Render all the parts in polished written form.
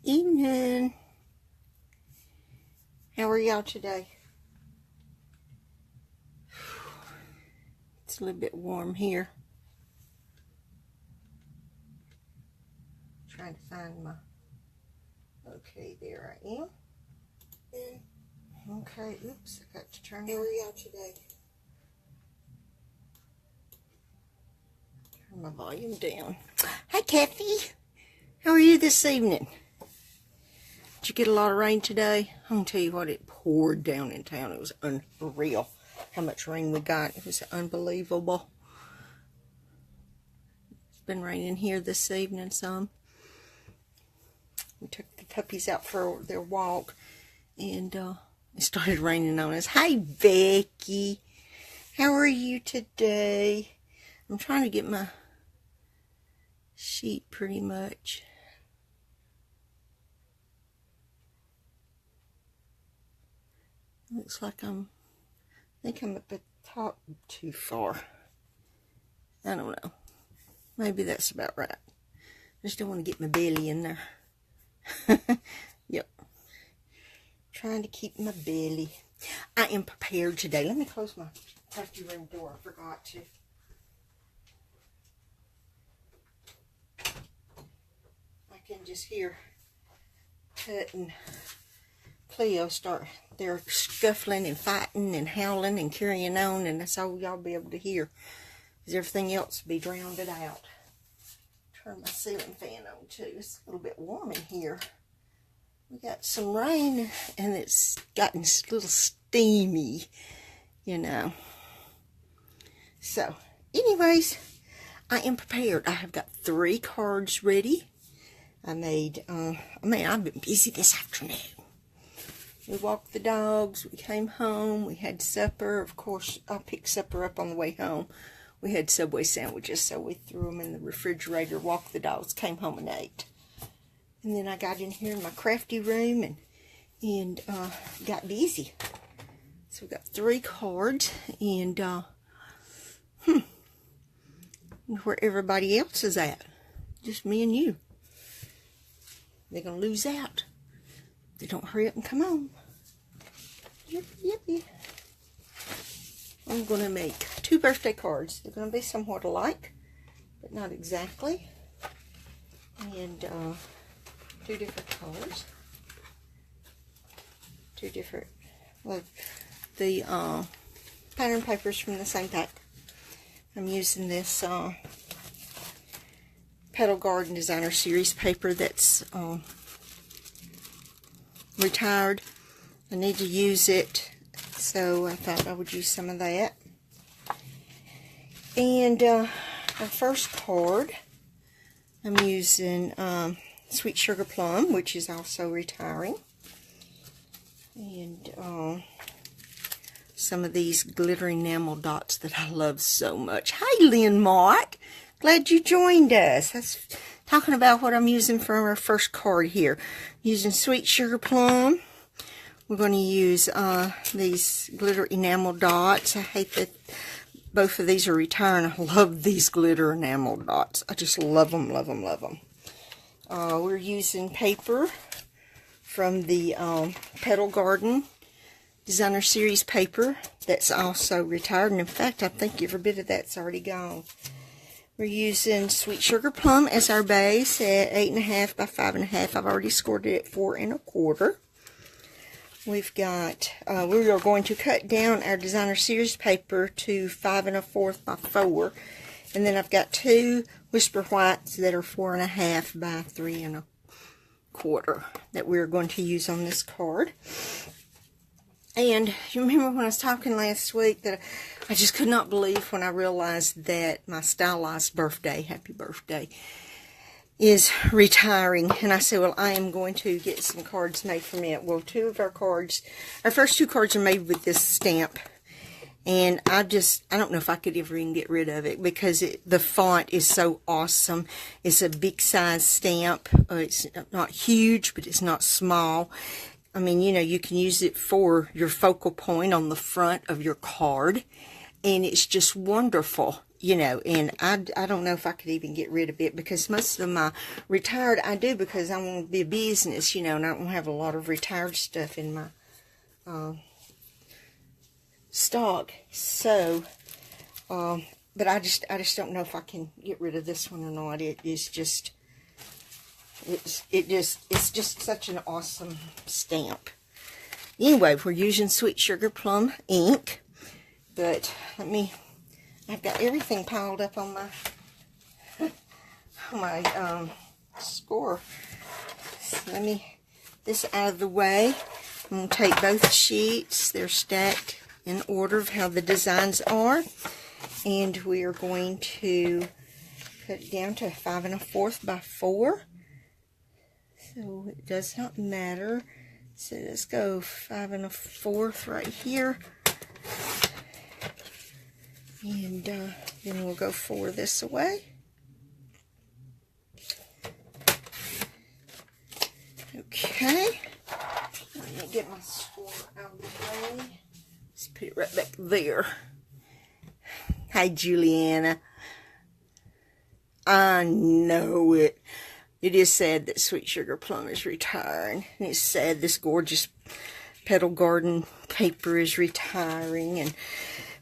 evening. How are y'all today? It's a little bit warm here. Trying to find my... Okay, there I am. Okay, oops, I got to turn. How are y'all today? Turn my volume down. Hi, Kathy. How are you this evening? Did you get a lot of rain today? I'm going to tell you what, it poured down in town. It was unreal how much rain we got. It was unbelievable. It's been raining here this evening some. We took the puppies out for their walk, and it started raining on us. Hi, Becky. How are you today? I'm trying to get my sheet pretty much. Looks like I think I'm at the top too far. I don't know. Maybe that's about right. I just don't want to get my belly in there. Yep. Trying to keep my belly. I am prepared today. Let me close my crafty room door. I forgot to. I can just hear Tut and Cleo start. They're scuffling and fighting and howling and carrying on, and that's all y'all be able to hear. Because everything else will be drowned out. Turn my ceiling fan on too. It's a little bit warm in here. We got some rain, and it's gotten a little steamy, you know. So, anyways, I am prepared. I have got 3 cards ready. I've been busy this afternoon. We walked the dogs, we came home, we had supper. Of course, I picked supper up on the way home. We had Subway sandwiches, so we threw them in the refrigerator, walked the dogs, came home and ate. And then I got in here in my crafty room and got busy. So we got 3 cards, and where everybody else is at. Just me and you. They're going to lose out. They don't hurry up and come on. Yippee. I'm going to make 2 birthday cards. They're going to be somewhat alike, but not exactly. And 2 different colors. 2 different, look, the pattern papers from the same pack. I'm using this Petal Garden Designer Series paper that's retired. I need to use it, so I thought I would use some of that. And our first card, I'm using Sweet Sugar Plum, which is also retiring. And some of these glitter enamel dots that I love so much. Hi, Lynn Mark. Glad you joined us. That's talking about what I'm using for our first card here. Using Sweet Sugar Plum. We're going to use these glitter enamel dots. I hate that both of these are retiring. I love these glitter enamel dots. I just love them, love them, love them. We're using paper from the Petal Garden Designer Series paper that's also retired. And in fact, I think every bit of that's already gone. We're using Sweet Sugar Plum as our base at 8.5 by 5.5. I've already scored it at 4 1/4. We've got, we are going to cut down our Designer Series paper to 5 1/4 by 4. And then I've got 2 Whisper Whites that are 4.5 by 3 1/4 that we're going to use on this card. And you remember when I was talking last week that I just could not believe when I realized that my stylized birthday, happy birthday, is retiring. And I said, well, I am going to get some cards made from it. Well, 2 of our cards, our first 2 cards are made with this stamp. And I don't know if I could ever even get rid of it because the font is so awesome. It's a big size stamp. It's not huge, but it's not small. I mean, you know, you can use it for your focal point on the front of your card. And it's just wonderful. you know, and I don't know if I could even get rid of it, because most of my retired, I do because I want to be a business, you know, and I don't have a lot of retired stuff in my stock. So, but I just don't know if I can get rid of this one or not. It is just, it's just such an awesome stamp. Anyway, we're using Sweet Sugar Plum ink, but I've got everything piled up on my score. So let me this out of the way. I'm going to take both sheets. They're stacked in order of how the designs are, and we are going to cut it down to 5 1/4 by 4. So it does not matter. So let's go 5 1/4 right here. And then we'll go 4 this way. Okay. Let me get my score out of the way. Let's put it right back there. Hi, Juliana. I know it. It is sad that Sweet Sugar Plum is retiring. And it's sad this gorgeous Petal Garden paper is retiring.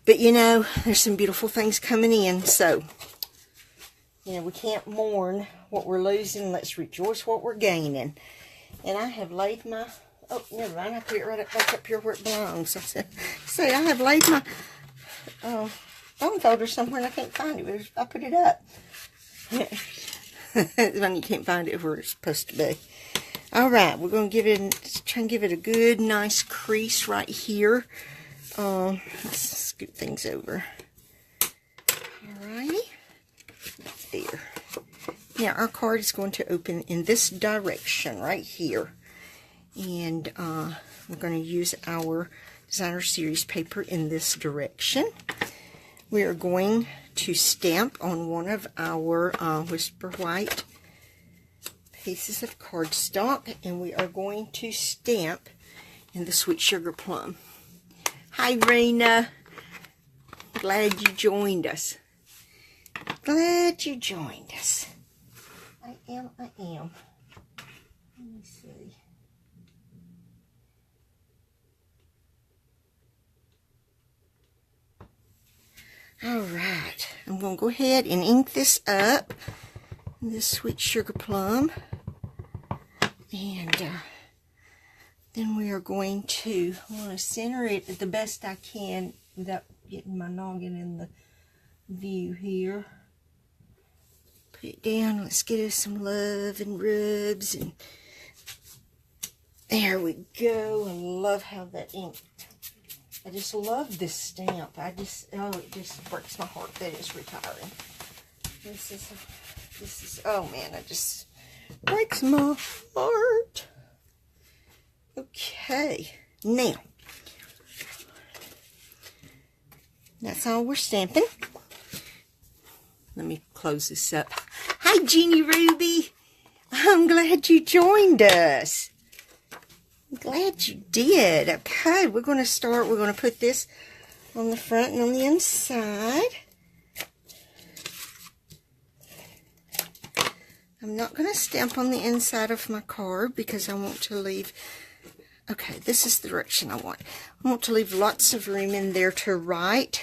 But, you know, there's some beautiful things coming in. So, you know, we can't mourn what we're losing. Let's rejoice what we're gaining. And I have laid my... Oh, never mind. I put it right back up here where it belongs. I have laid my phone folder somewhere and I can't find it. I put it up. When you can't find it where it's supposed to be. Alright, we're going to try and give it a good, nice crease right here. Let's scoot things over. Alrighty. There. Now, our card is going to open in this direction right here. And we're going to use our Designer Series paper in this direction. We are going to stamp on one of our Whisper White pieces of cardstock, and we are going to stamp in the Sweet Sugar Plum. Hi, Rena. Glad you joined us. Glad you joined us. I am. Let me see. Alright, I'm going to go ahead and ink this up, this Sweet Sugar Plum, and then we are going to center it the best I can without getting my noggin in the view here. Put it down, let's get us some love and rubs, and there we go. I love how that ink, I just love this stamp. Oh, it just breaks my heart that it's retiring. This is, oh man, it just breaks my heart. Okay, now, that's all we're stamping. Let me close this up. Hi, Jeannie Ruby. I'm glad you joined us. I'm glad you did. Okay, we're going to start. We're going to put this on the front and on the inside. I'm not going to stamp on the inside of my card because I want to leave... Okay, this is the direction I want. I want to leave lots of room in there to write.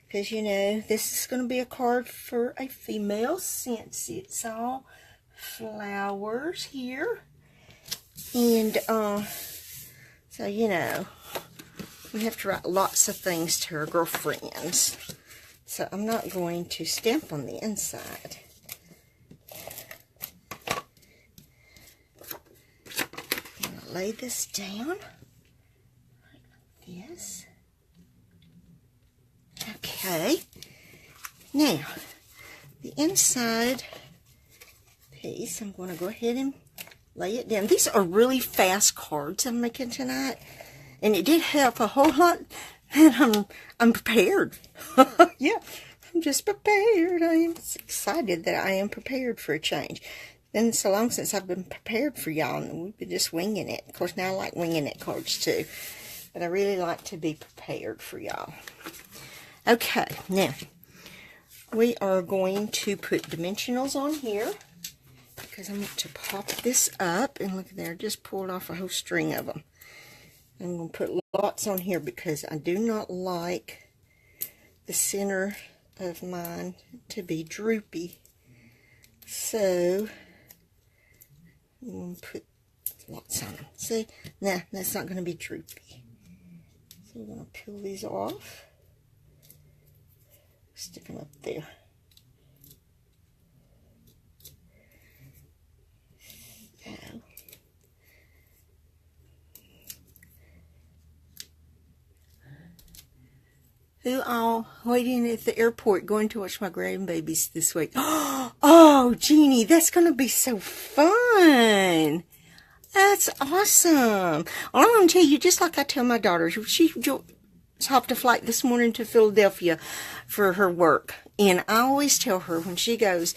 Because, you know, this is going to be a card for a female since it's all flowers here. And, so, you know, we have to write lots of things to our girlfriends. So, I'm not going to stamp on the inside. I'm going to lay this down like this. Okay. Now, the inside piece, I'm going to go ahead and lay it down. These are really fast cards I'm making tonight, and it did help a whole lot. And I'm prepared. Yeah, I'm just prepared. I am excited that I am prepared for a change. Been so long since I've been prepared for y'all, and we've been just winging it. Of course, now I like winging it cards too, but I really like to be prepared for y'all. Okay, now we are going to put dimensionals on here because I want to pop this up, and look there, just pulled off a whole string of them. I'm going to put lots on here because I do not like the center of mine to be droopy. So I'm going to put lots on them. See, nah, that's not going to be droopy. So we're going to peel these off. Stick them up there. So. Who all waiting at the airport going to watch my grandbabies this week? Oh, Jeannie, that's going to be so fun. That's awesome. Well, I'm going to tell you, just like I tell my daughter, she hopped a flight this morning to Philadelphia for her work. And I always tell her when she goes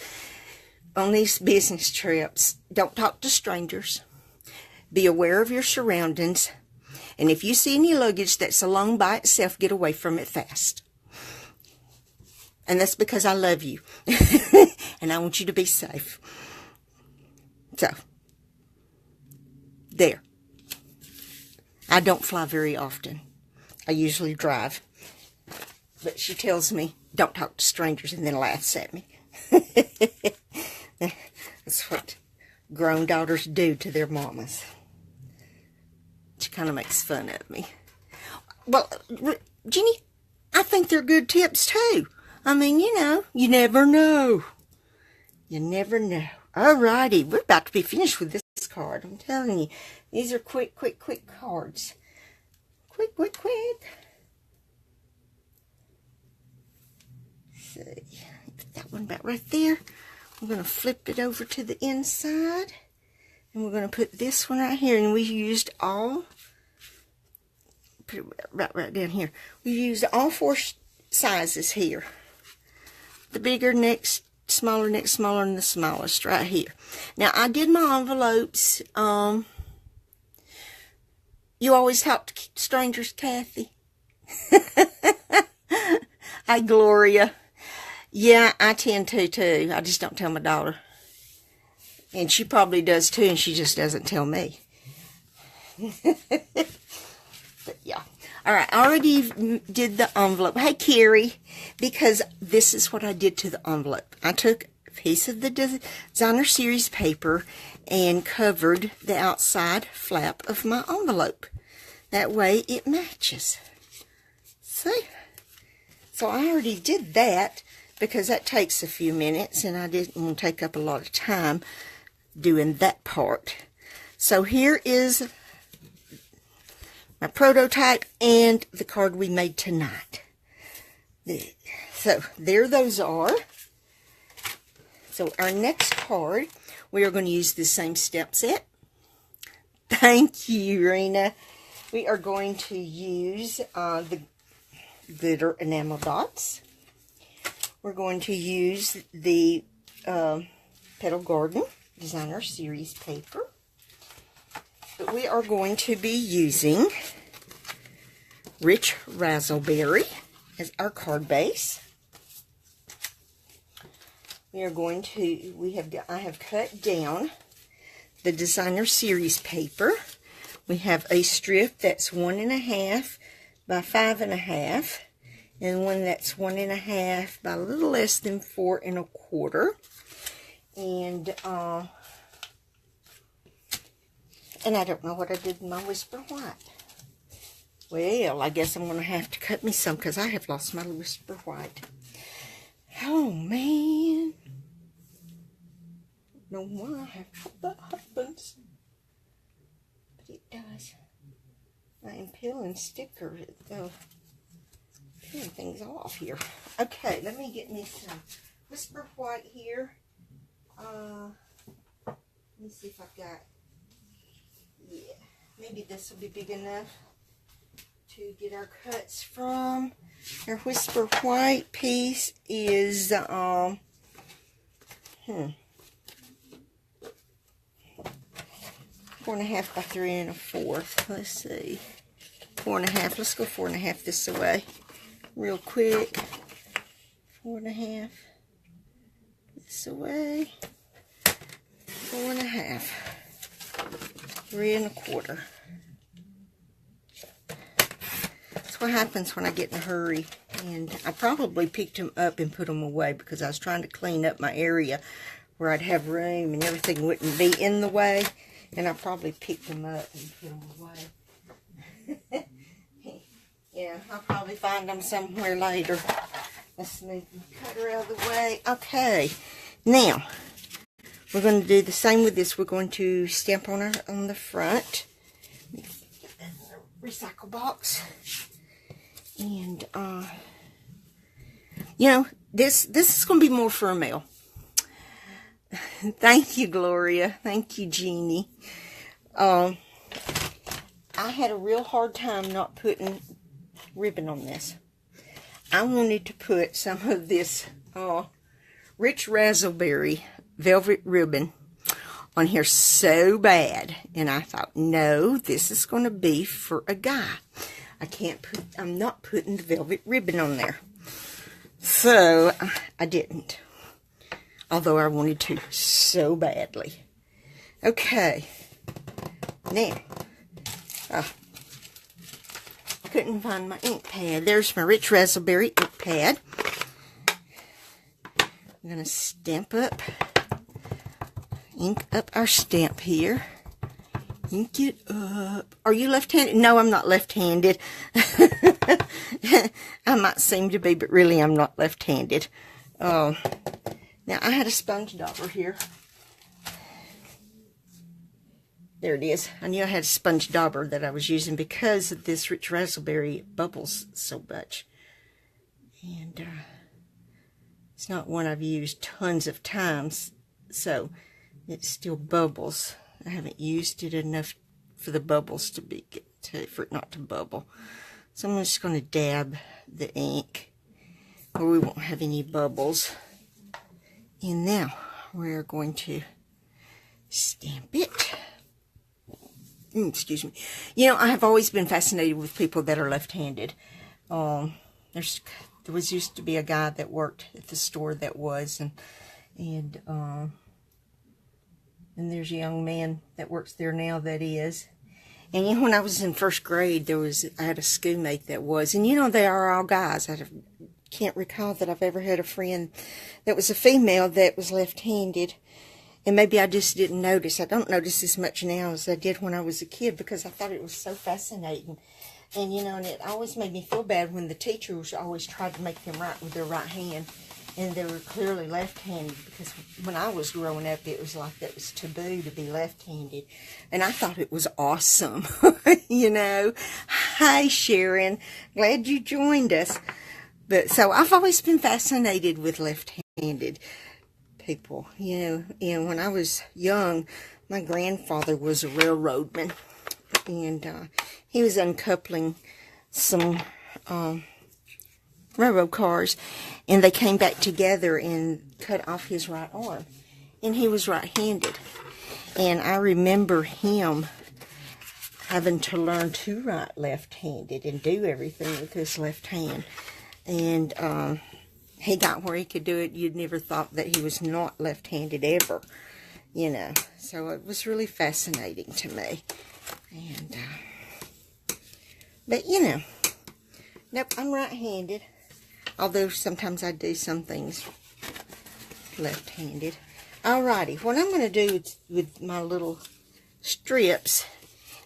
on these business trips, don't talk to strangers. Be aware of your surroundings. And if you see any luggage that's alone by itself, get away from it fast. And that's because I love you. And I want you to be safe. So, there. I don't fly very often. I usually drive. But she tells me, don't talk to strangers, and then laughs at me. That's what grown daughters do to their mamas. She kind of makes fun of me. Well, Jeannie, I think they're good tips, too. I mean, you know, you never know. You never know. Alrighty, we're about to be finished with this card. I'm telling you, these are quick cards. Quick. Let's see. Put that one back right there. I'm going to flip it over to the inside. And we're going to put this one right here. And we used all, put it right down here. We used all 4 sizes here. The bigger next, smaller next, smaller, and the smallest right here. Now, I did my envelopes. You always talk to strangers, Kathy. Hi, Gloria. Yeah, I tend to, too. I just don't tell my daughter. And she probably does too, and she just doesn't tell me. But yeah. Alright, I already did the envelope. Hey, Carrie, because this is what I did to the envelope. I took a piece of the designer series paper and covered the outside flap of my envelope. That way it matches. See? So I already did that because that takes a few minutes, and I didn't want to take up a lot of time doing that part. So here is my prototype and the card we made tonight. So there those are. So our next card, we are going to use the same step set. Thank you, Rena. We are going to use the glitter enamel dots. We're going to use the Petal Garden Designer Series paper. But we are going to be using Rich Razzleberry as our card base. We are going to, I have cut down the Designer Series paper. We have a strip that's 1.5 by 5.5, and one that's 1.5 by a little less than 4 1/4. And I don't know what I did in my Whisper White. Well, I guess I'm going to have to cut me some because I have lost my Whisper White. Oh, man. I don't know why that happens. But it does. I am peeling stickers, peeling things off here. Okay, let me get me some Whisper White here. Let me see if I've got, yeah, maybe this will be big enough to get our cuts from. Our Whisper White piece is, 4.5 by 3 1/4. Let's see. 4.5. Let's go 4.5 this way. Real quick. 4.5. This away. 4.5. 3.25. That's what happens when I get in a hurry. And I probably picked them up and put them away because I was trying to clean up my area where I'd have room and everything wouldn't be in the way. And I probably picked them up and put them away. Yeah, I'll probably find them somewhere later. Let's move the cutter out of the way. Okay, now we're going to do the same with this. We're going to stamp on the front. Get that in the recycle box. And you know, this is going to be more for a mail. Thank you, Gloria. Thank you, Jeannie. I had a real hard time not putting ribbon on this. I wanted to put some of this rich raspberry velvet ribbon on here so bad, and I thought, no, this is going to be for a guy. I'm not putting the velvet ribbon on there. So I didn't, although I wanted to so badly. Okay, now I couldn't find my ink pad. There's my rich raspberry ink pad. I'm going to stamp up, ink up our stamp here. Ink it up. Are you left-handed? No, I'm not left-handed. I might seem to be, but really I'm not left-handed. Now, I had a sponge dauber here. There it is. I knew I had a sponge dauber that I was using because of this rich raspberry. It bubbles so much. And it's not one I've used tons of times, so it still bubbles. I haven't used it enough for the bubbles for it not to bubble. So I'm just going to dab the ink where we won't have any bubbles. And now we're going to stamp it. Excuse me. You know, I have always been fascinated with people that are left-handed. There used to be a guy that worked at the store that was, and there's a young man that works there now that is. And you know, when I was in first grade, I had a schoolmate that was, and you know, they are all guys. I can't recall that I've ever had a friend that was a female that was left-handed. And maybe I just didn't notice. I don't notice as much now as I did when I was a kid because I thought it was so fascinating. And, you know, and it always made me feel bad when the teachers always tried to make them write with their right hand. And they were clearly left-handed because when I was growing up, it was like that was taboo to be left-handed. And I thought it was awesome, you know. Hi, Sharon. Glad you joined us. But so I've always been fascinated with left-handed people, you know. And when I was young, my grandfather was a railroadman, and he was uncoupling some railroad cars, and they came back together and cut off his right arm, and he was right-handed. And I remember him having to learn to write left-handed and do everything with his left hand. And he got where he could do it. You'd never thought that he was not left-handed ever, you know. So it was really fascinating to me. And but you know, nope, I'm right-handed. Although sometimes I do some things left-handed. Alrighty, what I'm going to do with my little strips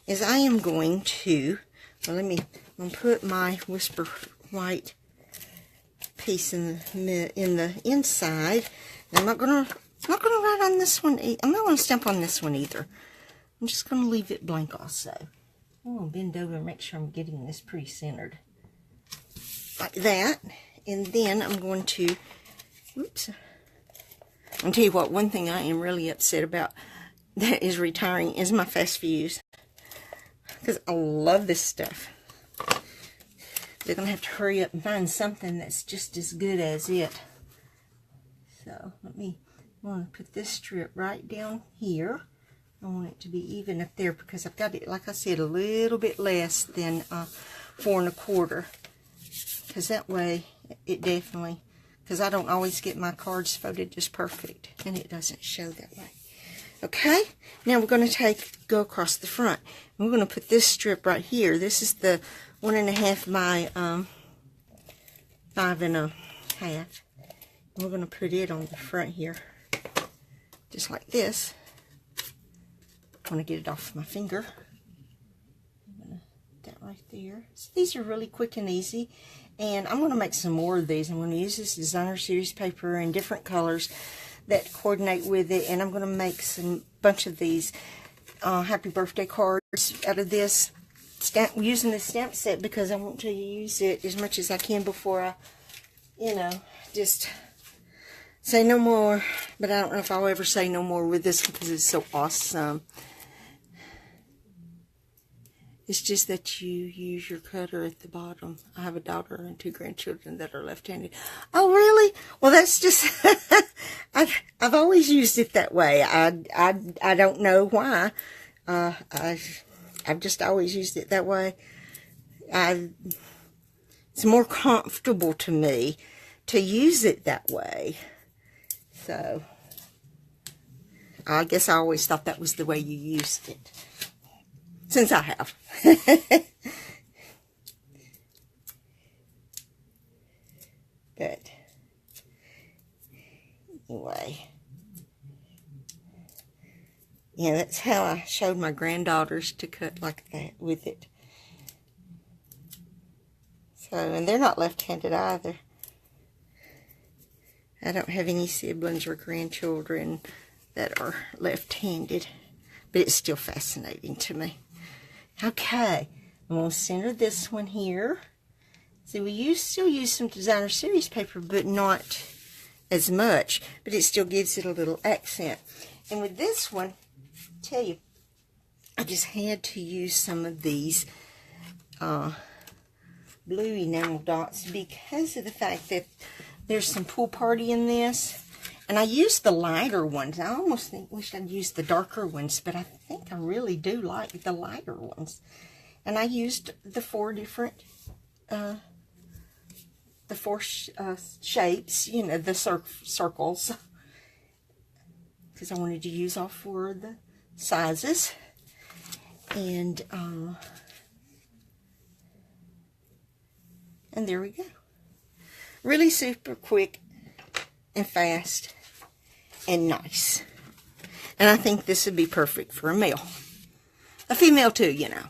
is I am going to, well, I'm going to put my Whisper White piece in the inside. I'm not going to write on this one. I'm not going to stamp on this one either. I'm just going to leave it blank also. I'm going to bend over and make sure I'm getting this pretty centered. Like that. And then I'm going to, oops. I'll tell you what, one thing I am really upset about that is retiring is my fast fuse. Because I love this stuff. They're going to have to hurry up and find something that's just as good as it. So, I want to put this strip right down here. I want it to be even up there because I've got it, like I said, a little bit less than 4 1/4. Because that way, it definitely because I don't always get my cards folded just perfect, and it doesn't show that way. Okay, now we're going to go across the front. And we're going to put this strip right here. This is the 1.5 by 5.5. And we're going to put it on the front here, just like this. I want to get it off my finger. I'm going to put that right there. So these are really quick and easy. And I'm going to make some more of these. I'm going to use this designer series paper in different colors that coordinate with it, and I'm going to make some bunch of these happy birthday cards out of this using this stamp set, because I want to use it as much as I can before I, you know, just say no more. But I don't know if I'll ever say no more with this because it's so awesome. It's just that you use your cutter at the bottom. I have a daughter and 2 grandchildren that are left-handed. Oh, really? Well, that's just... I've always used it that way. I don't know why. I've just always used it that way. It's more comfortable to me to use it that way. So, I guess I always thought that was the way you used it. Since I have. But anyway, yeah, that's how I showed my granddaughters to cut like that with it. So, and they're not left-handed either. I don't have any siblings or grandchildren that are left-handed, but it's still fascinating to me. Okay, I'm going to center this one here. See, we still use some designer series paper, but not as much. But it still gives it a little accent. And with this one, I tell you, I just had to use some of these blue enamel dots because of the fact that there's some pool party in this. And I used the lighter ones. I almost wish I'd used the darker ones, but I think I really do like the lighter ones. And I used the 4 different, shapes, you know, the circles, because I wanted to use all 4 of the sizes. And there we go. Really super quick and fast and nice. And I think this would be perfect for a male. A female too, you know.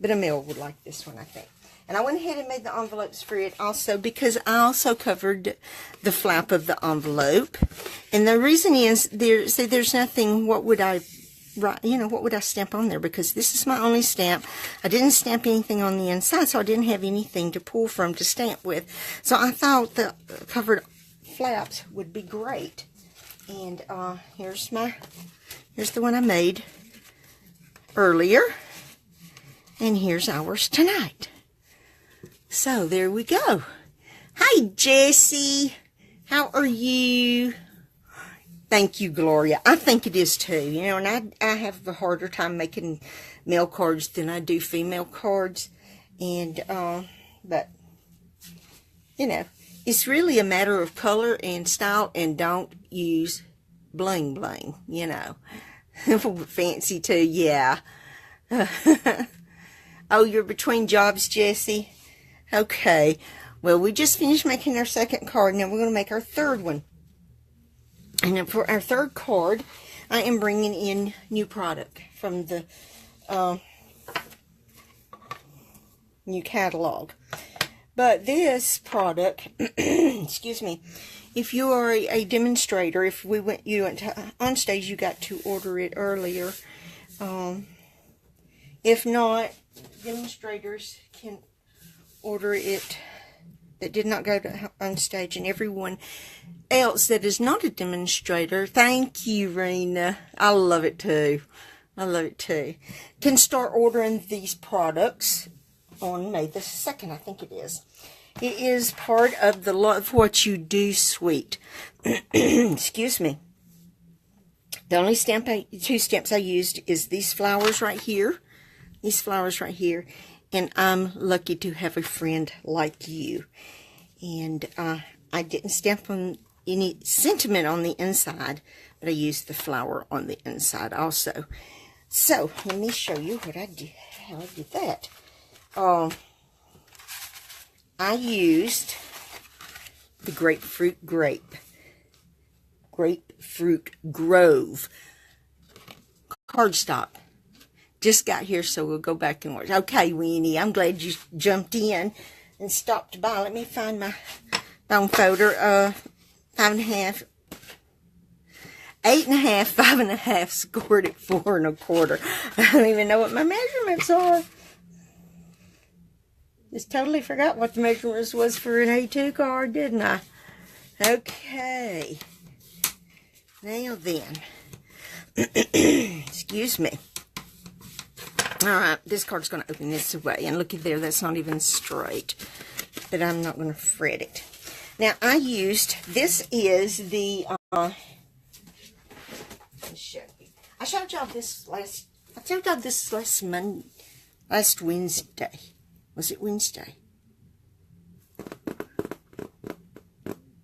But a male would like this one, I think. And I went ahead and made the envelopes for it also because I also covered the flap of the envelope. And the reason is, there's nothing, what would I write, you know, what would I stamp on there? Because this is my only stamp. I didn't stamp anything on the inside, so I didn't have anything to pull from to stamp with. So I thought the covered flaps would be great. And here's the one I made earlier, and here's ours tonight. So there we go. Hi Jessie, how are you? Thank you, Gloria. I think it is too, you know, and I have a harder time making male cards than I do female cards. And but you know, it's really a matter of color and style, and don't use bling bling, you know. Fancy too, yeah. Oh, you're between jobs, Jessie? Okay. Well, we just finished making our second card. Now we're going to make our third one. And then for our third card, I am bringing in new product from the new catalog. But this product, excuse me, if you are a demonstrator, if you went on stage, you got to order it earlier. If not, demonstrators can order it that did not go on stage, and everyone else that is not a demonstrator, thank you, Rena. I love it too. I love it too. Can start ordering these products on May the 2nd, I think it is. It is part of the Love What You Do suite. Excuse me. The only two stamps I used is these flowers right here. These flowers right here. And I'm lucky to have a friend like you. And I didn't stamp on any sentiment on the inside, but I used the flower on the inside also. So let me show you what I did, how I did that. I used the Grapefruit Grove cardstock. Just got here, so we'll go back and watch. Okay, Weenie, I'm glad you jumped in and stopped by. Let me find my bone folder. 5.5, 8.5, 5.5, scored at 4 1/4. I don't even know what my measurements are. Just totally forgot what the measurements was for an A2 card, didn't I? Okay. Now then. Excuse me. Alright, this card's going to open this way. And looky there, that's not even straight. But I'm not going to fret it. Now, I used, this is the, I showed y'all this last Wednesday. Was it Wednesday?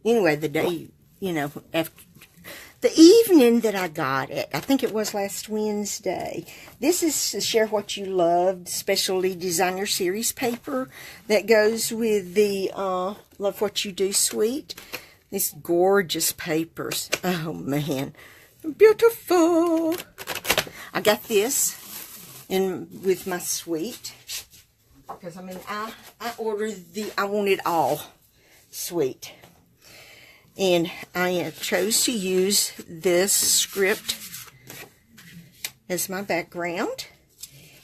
Anyway, the day, you know, after the evening that I got it, I think it was last Wednesday. This is the Share What You Loved Specialty Designer Series paper that goes with the Love What You Do suite. These gorgeous papers. Oh, man. Beautiful. I got this in with my suite. Because, I mean, I ordered I want it all suite. And I chose to use this script as my background.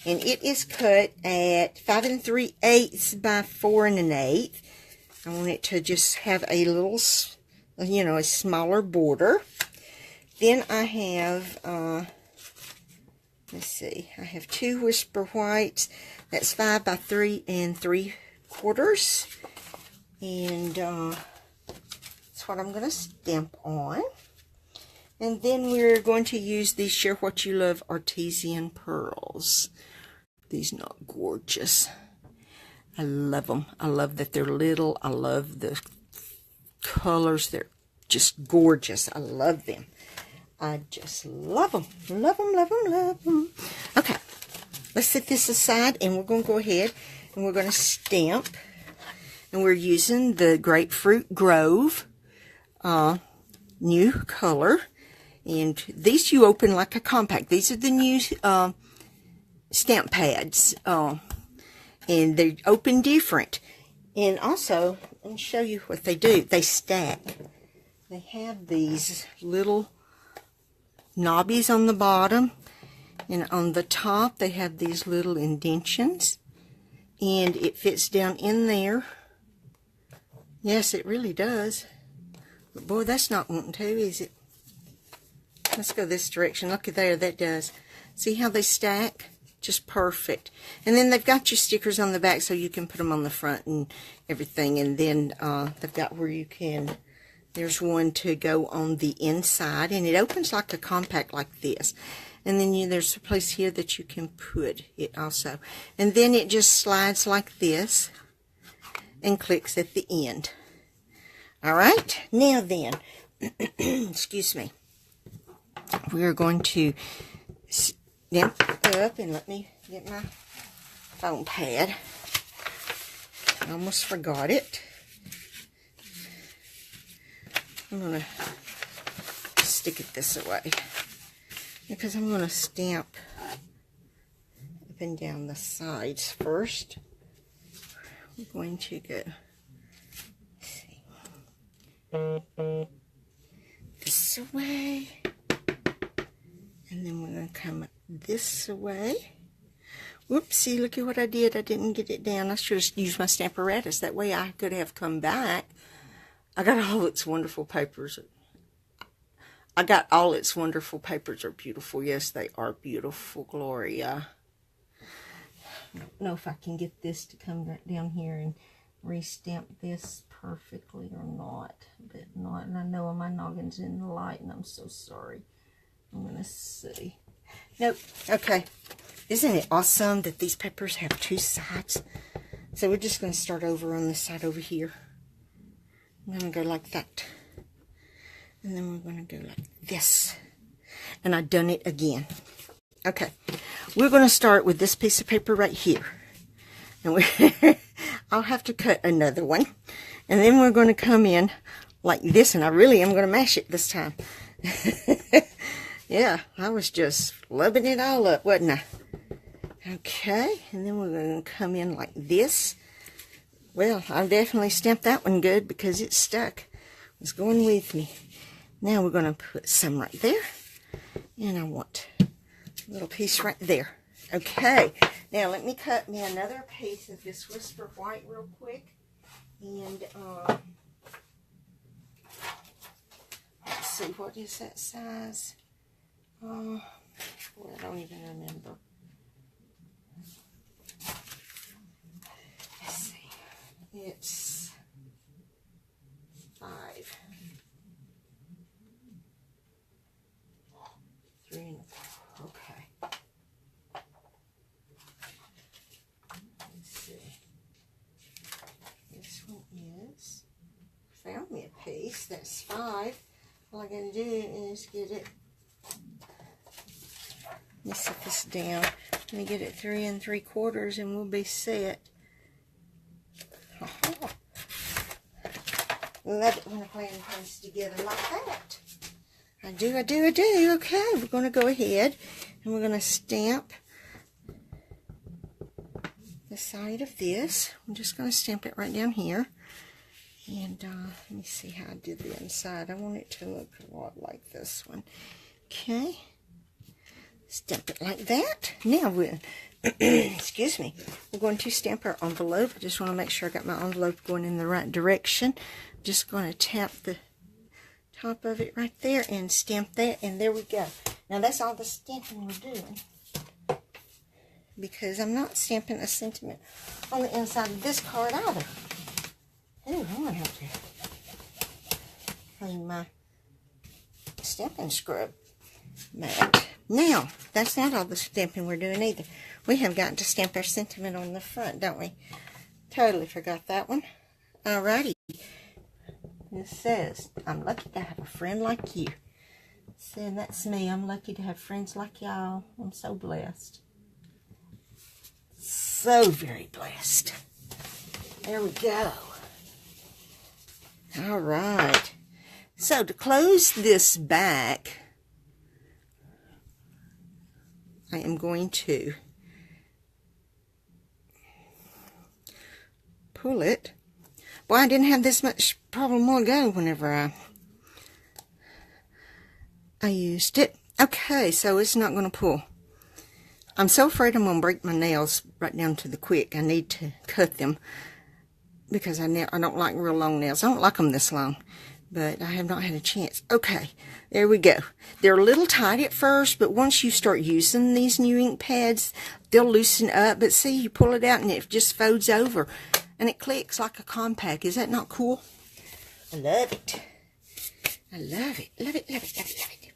And it is cut at 5 3/8 by 4 1/8. I want it to just have a little, you know, a smaller border. Then I have, let's see, I have 2 Whisper Whites. That's 5 by 3 3/4. And that's what I'm going to stamp on. And then we're going to use these Share What You Love Artesian Pearls. These are not gorgeous. I love them. I love that they're little. I love the colors. They're just gorgeous. I love them. I just love them. Love them, love them, love them. Okay. Let's set this aside, and we're going to go ahead and we're going to stamp. And we're using the Grapefruit Grove new color. And these you open like a compact. These are the new stamp pads. And they open different. And also, let me show you what they do. They stack. They have these little knobbies on the bottom. And on the top, they have these little indentions. And it fits down in there. Yes, it really does. But boy, that's not wanting to, is it? Let's go this direction. Look at there, that does. See how they stack? Just perfect. And then they've got your stickers on the back so you can put them on the front and everything. And then they've got where you can, there's one to go on the inside. And it opens like a compact like this. And then there's a place here that you can put it also. And then it just slides like this and clicks at the end. Alright, now then, excuse me, we are going to stamp up, and let me get my foam pad. I almost forgot it. I'm going to stick it this way, because I'm going to stamp up and down the sides first. I'm going to go this way, and then we're going to come this way. Whoopsie, look at what I did. I didn't get it down. I should have used my Stamparatus. That way I could have come back. I got all its wonderful papers. Are beautiful. Yes, they are beautiful, Gloria. I don't know if I can get this to come right down here and restamp this perfectly or not. But not, and I know my noggin's in the light, and I'm so sorry. I'm going to see. Nope. Okay. Isn't it awesome that these papers have 2 sides? So we're just going to start over on this side over here. I'm going to go like that. And then we're going to go like this. And I've done it again. Okay. We're going to start with this piece of paper right here. And I'll have to cut another one. And then we're going to come in like this. And I really am going to mash it this time. Yeah, I was just loving it all up, wasn't I? Okay. And then we're going to come in like this. Well, I definitely stamped that one good because it's stuck. It's going with me. Now we're going to put some right there. And I want a little piece right there. Okay. Now let me cut me another piece of this Whisper White real quick. And let's see, what is that size? Well, I don't even remember. Let's see. It's 5. 3 and 4. Okay. Let's see. This one is, found me a piece that's 5. All I gotta do is get it. Let me set this down. Let me get it 3 3/4 and we'll be set. Oh, love it when a plan comes together like that. I do. Okay, we're going to go ahead and we're going to stamp the side of this. I'm just going to stamp it right down here. And let me see how I did the inside. I want it to look a lot like this one. Okay. Stamp it like that. Now we're, excuse me, we're going to stamp our envelope. I just want to make sure I got my envelope going in the right direction. Just going to tap the top of it right there and stamp that, and there we go. Now that's all the stamping we're doing, because I'm not stamping a sentiment on the inside of this card either. Ooh, I'm going to have to clean my stamping scrub mat. Now, that's not all the stamping we're doing either. We have got to stamp our sentiment on the front, don't we? Totally forgot that one. Alrighty. It says, I'm lucky to have a friend like you. Saying that's me. I'm lucky to have friends like y'all. I'm so blessed. So very blessed. There we go. Alright. So to close this back, I am going to pull it. Boy, I didn't have this much problem a while ago whenever I used it. Okay, so it's not going to pull. I'm so afraid I'm going to break my nails right down to the quick. I need to cut them because I don't like real long nails. I don't like them this long, but I have not had a chance. Okay, there we go. They're a little tight at first, but once you start using these new ink pads, they'll loosen up. But see, you pull it out and it just folds over. And it clicks like a compact. Is that not cool? I love it. I love it. Love it, love it, love it, love it.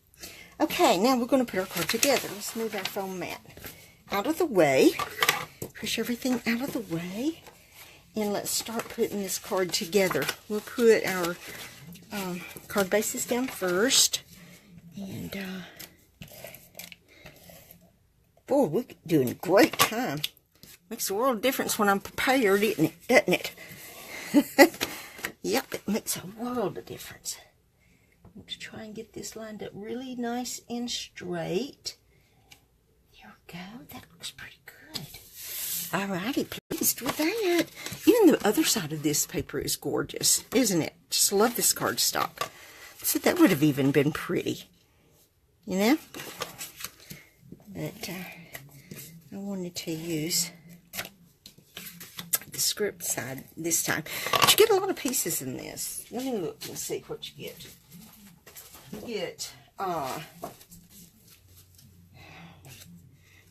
Okay, now we're going to put our card together. Let's move our foam mat out of the way. Push everything out of the way. And let's start putting this card together. We'll put our card bases down first. And, boy, we're doing a great time. Makes a world of difference when I'm prepared, doesn't it? Yep, it makes a world of difference. I'm going to try and get this lined up really nice and straight. There we go. That looks pretty good. Alrighty, pleased with that. Even the other side of this paper is gorgeous, isn't it? Just love this cardstock. So that would have even been pretty, you know? But I wanted to use the script side this time. But you get a lot of pieces in this. Let me look and see what you get. You get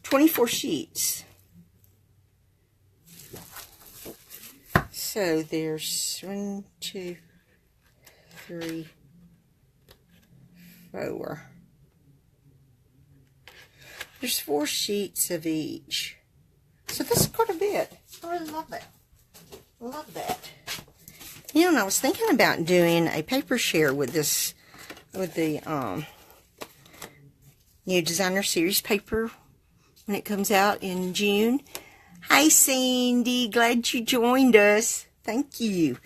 24 sheets. So there's 1, 2, 3, 4. There's 4 sheets of each. So this is quite a bit. I really love that. Love that. You know, and I was thinking about doing a paper share with this, with the new designer series paper when it comes out in June. Hi, Sandy. Glad you joined us. Thank you.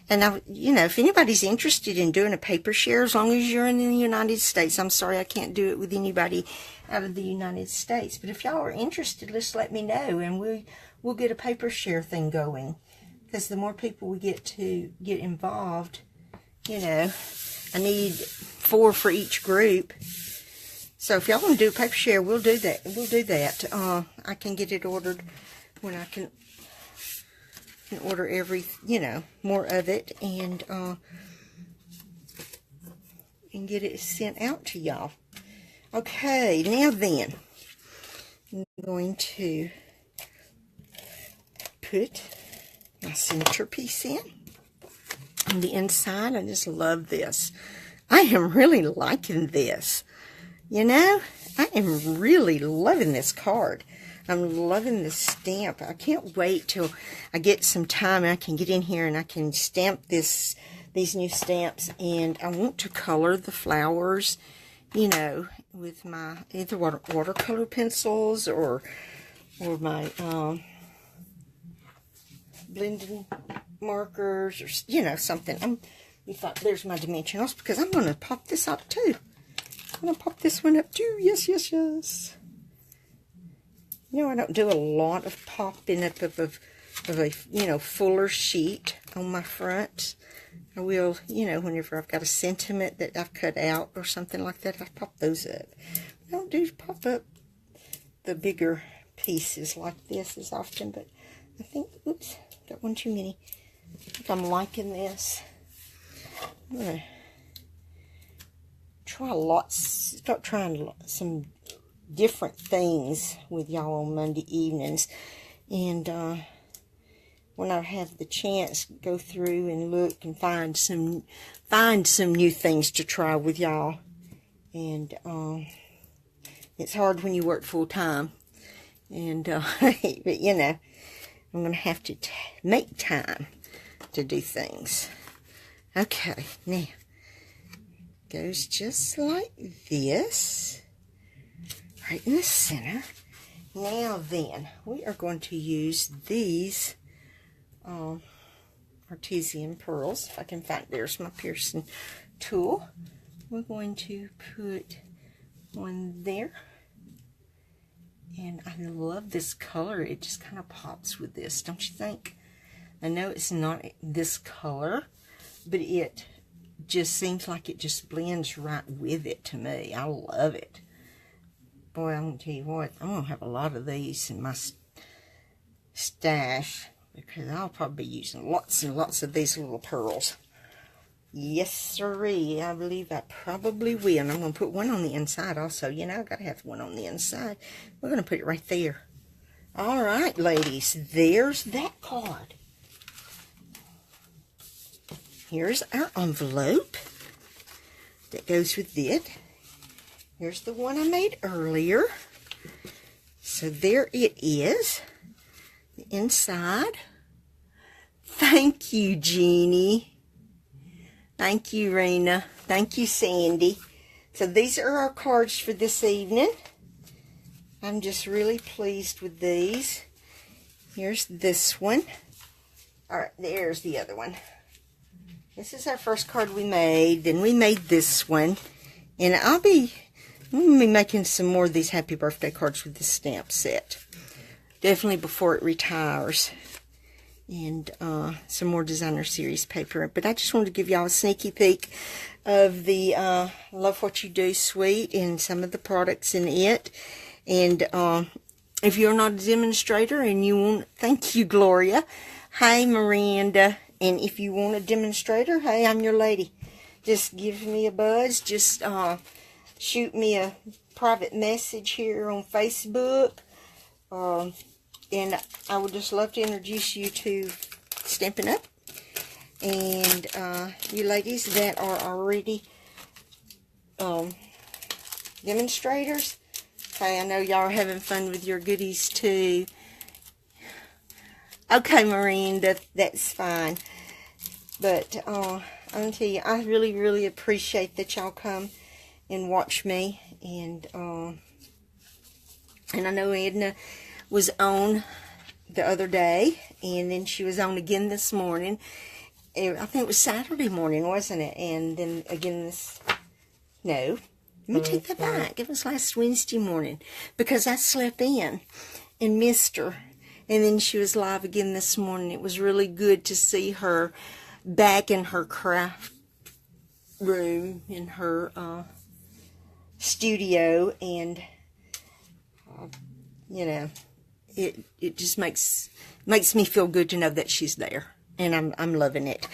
And, you know, if anybody's interested in doing a paper share, as long as you're in the United States, I'm sorry I can't do it with anybody out of the United States. But if y'all are interested, just let me know, and we'll get a paper share thing going. Because the more people we get to get involved, you know, I need 4 for each group. So if y'all want to do a paper share, we'll do that. We'll do that. I can get it ordered when I can order every, you know, more of it, and get it sent out to y'all. Okay, now then, I'm going to put my signature piece in on the inside. I just love this. I am really liking this. You know, I am really loving this card. I'm loving this stamp. I can't wait till I get some time and I can get in here and I can stamp these new stamps. And I want to color the flowers, you know, with my either watercolor pencils or my blending markers, or, you know, something. There's my dimensionals, because I'm going to pop this up too. I'm going to pop this one up too. Yes, yes, yes. You know, I don't do a lot of popping up of a, you know, fuller sheet on my front. I will, you know, whenever I've got a sentiment that I've cut out or something like that, I pop those up. I don't do pop up the bigger pieces like this as often, but I think, oops, got one too many. I think I'm liking this. I'm going to start trying some different things with y'all on Monday evenings, and when I have the chance, go through and look and find some new things to try with y'all. And it's hard when you work full time, and but you know, I'm gonna have to make time to do things. Okay, now goes just like this. Right in the center. Now then, we are going to use these artesian pearls. If I can find, there's my piercing tool. We're going to put one there. And I love this color. It just kind of pops with this, don't you think? I know it's not this color, but it just seems like it just blends right with it to me. I love it. Boy, I'm going to tell you what, I'm going to have a lot of these in my stash, because I'll probably be using lots and lots of these little pearls. Yes, sirree, I believe I probably will. And I'm going to put one on the inside also. You know, I've got to have one on the inside. We're going to put it right there. All right, ladies, there's that card. Here's our envelope that goes with it. Here's the one I made earlier. So there it is. The inside. Thank you, Jeannie. Thank you, Rena. Thank you, Sandy. So these are our cards for this evening. I'm just really pleased with these. Here's this one. All right, there's the other one. This is our first card we made. Then we made this one. And I'm going to be making some more of these happy birthday cards with this stamp set. Definitely before it retires. And some more designer series paper. But I just wanted to give y'all a sneaky peek of the Love What You Do suite and some of the products in it. And if you're not a demonstrator and you want, thank you, Gloria. Hi, Miranda. And if you want a demonstrator, hey, I'm your lady. Just give me a buzz. Just shoot me a private message here on Facebook. And I would just love to introduce you to Stampin' Up. And you ladies that are already demonstrators, hey, I know y'all are having fun with your goodies too. Okay, Miranda, that's fine. But I'm going to tell you, I really, really appreciate that y'all come and watch me. And I know Edna was on the other day, and then she was on again this morning. I think it was Saturday morning, wasn't it? And then again this... No. Let me take that back. It was last Wednesday morning, because I slept in and missed her. And then she was live again this morning. It was really good to see her back in her craft room, in her studio. And, you know, it just makes me feel good to know that she's there. And I'm loving it.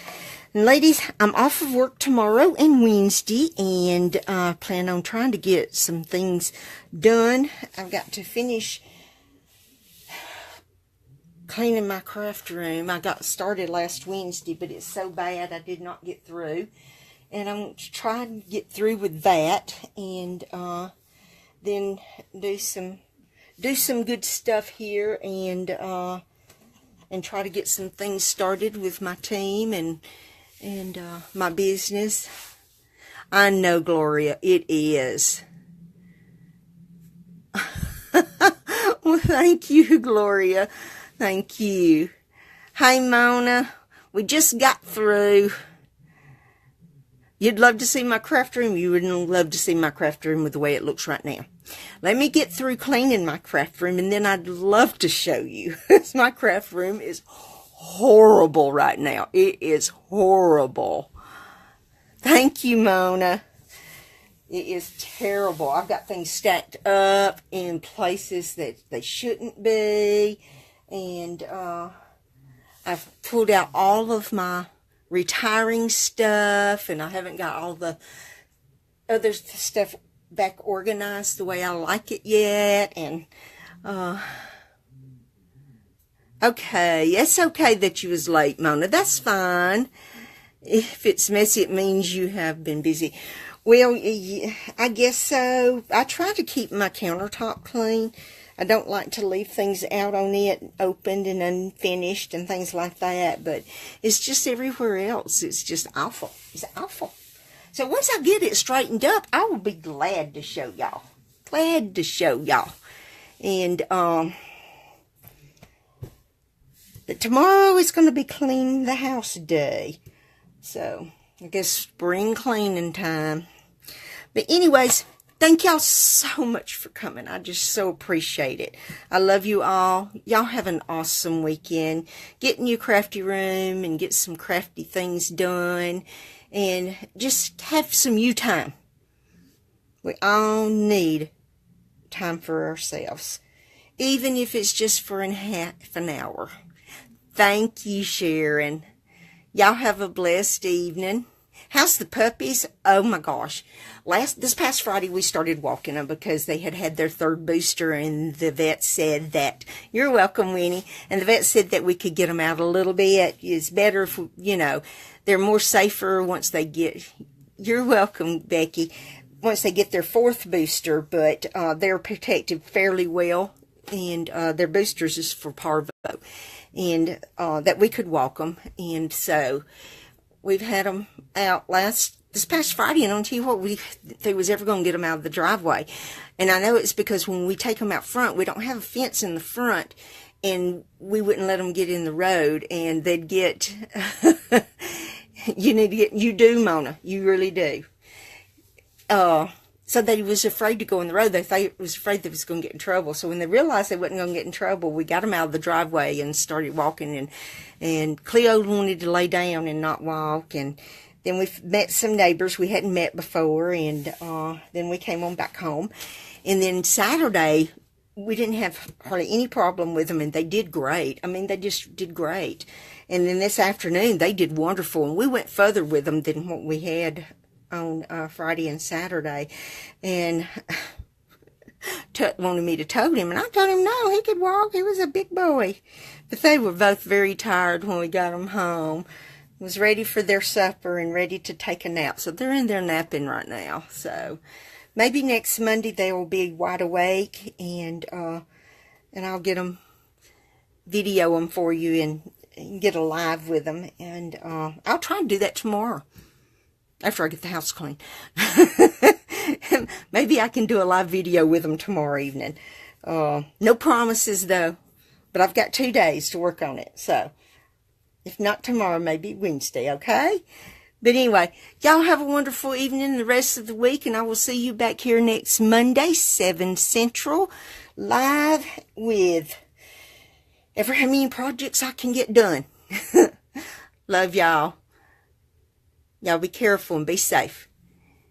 And ladies, I'm off of work tomorrow and Wednesday, and plan on trying to get some things done. I've got to finish cleaning my craft room. I got started last Wednesday, but it's so bad I did not get through. And I'm going to try and get through with that, and then do some good stuff here, and try to get some things started with my team and my business. I know, Gloria, it is. Well, thank you, Gloria. Thank you. Hey, Mona, we just got through. You'd love to see my craft room. You wouldn't love to see my craft room with the way it looks right now. Let me get through cleaning my craft room, and then I'd love to show you. My craft room is horrible right now. It is horrible. Thank you, Mona. It is terrible. I've got things stacked up in places that they shouldn't be. And I've pulled out all of my retiring stuff, and I haven't got all the other stuff back organized the way I like it yet. And okay, it's okay that you was late, Mona. That's fine. If it's messy, it means you have been busy. Well, I guess so. I try to keep my countertop clean. I don't like to leave things out on it opened and unfinished and things like that, but it's just everywhere else. It's just awful. It's awful. So once I get it straightened up, I will be glad to show y'all. Glad to show y'all. And but tomorrow is going to be clean the house day. So I guess spring cleaning time. But anyways, thank y'all so much for coming. I just so appreciate it. I love you all. Y'all have an awesome weekend. Get in your crafty room and get some crafty things done. And just have some you time. We all need time for ourselves. Even if it's just for half an hour. Thank you, Sharon. Y'all have a blessed evening. How's the puppies? Oh my gosh. This past Friday we started walking them because they had their third booster, and the vet said that, you're welcome, Winnie, and the vet said that we could get them out a little bit. It's better if, you know, they're more safer once they get, you're welcome, Becky, once they get their fourth booster, but they're protected fairly well, and their boosters is for parvo, and that we could walk them, and so we've had them out this past Friday, and I don't tell you what, they was ever going to get them out of the driveway. And I know it's because when we take them out front, we don't have a fence in the front, and we wouldn't let them get in the road, and they'd get, you do, Mona, you really do. So they was afraid to go on the road. They was afraid they was going to get in trouble. So when they realized they wasn't going to get in trouble, we got them out of the driveway and started walking. And Cleo wanted to lay down and not walk. And then we met some neighbors we hadn't met before. And then we came on back home. And then Saturday, we didn't have hardly any problem with them. And they did great. I mean, they just did great. And then this afternoon, they did wonderful. And we went further with them than what we had on Friday and Saturday, and Tut wanted me to tote him, and I told him no, he could walk. He was a big boy. But they were both very tired when we got them home. Was ready for their supper and ready to take a nap. So they're in there napping right now. So maybe next Monday they will be wide awake, and I'll get them, video them for you, and get alive with them. And I'll try to do that tomorrow after I get the house clean. Maybe I can do a live video with them tomorrow evening. No promises though, but I've got 2 days to work on it. So if not tomorrow, maybe Wednesday, okay? But anyway, y'all have a wonderful evening the rest of the week, and I will see you back here next Monday, 7 Central, live with ever how many projects I can get done. Love y'all. Y'all be careful and be safe.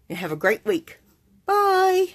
And have a great week. Bye.